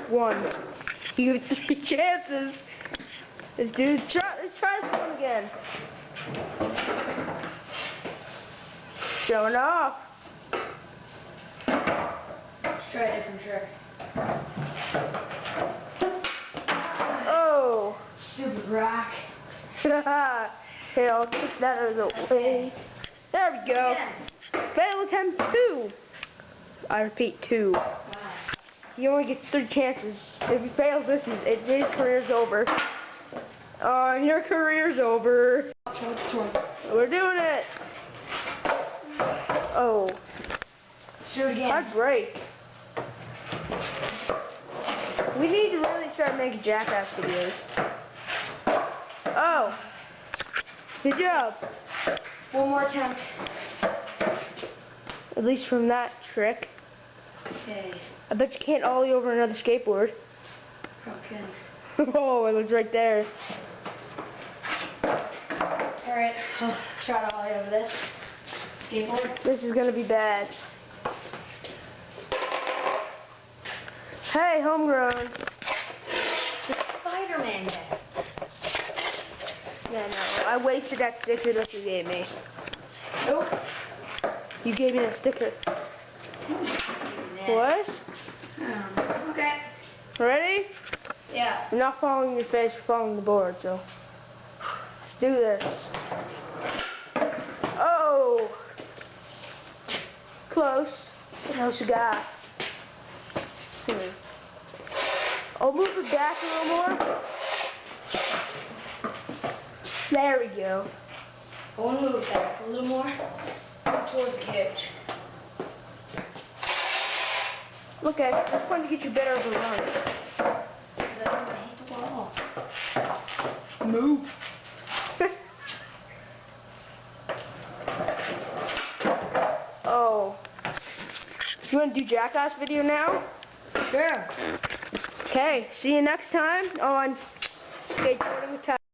1. You have 3 chances. Let's try this one again. Showing off. Let's try a different trick. Oh. Stupid rock. Here, I'll take that out of the way. There we go. Fail attempt 2. I repeat, 2. Wow. He only gets 3 chances. If he fails this, his career's over. And your career's over. We're doing it. Oh. Let's do it again. Hard break. We need to really start making Jackass videos. Oh. Good job. One more attempt. At least from that trick. Okay. I bet you can't ollie over another skateboard. Okay. Oh, it was right there. Alright, I'll try to ollie over this skateboard. This is gonna be bad. Hey, homegrown. It's Spider-Man guy. Yeah, no, I wasted that sticker that you gave me. Nope. You gave me that sticker. What? Okay. Ready? Yeah. I'm not following your face, we're following the board, so. Let's do this. Oh! Close. What else you got? I'll move it back a little more. There we go. I want to move it back a little more towards the cage. Okay, that's fun to get you better of a run. Because I don't hate the wall. Move. Oh. You want to do Jackass video now? Sure. Okay, see you next time on Skateboarding with Ty.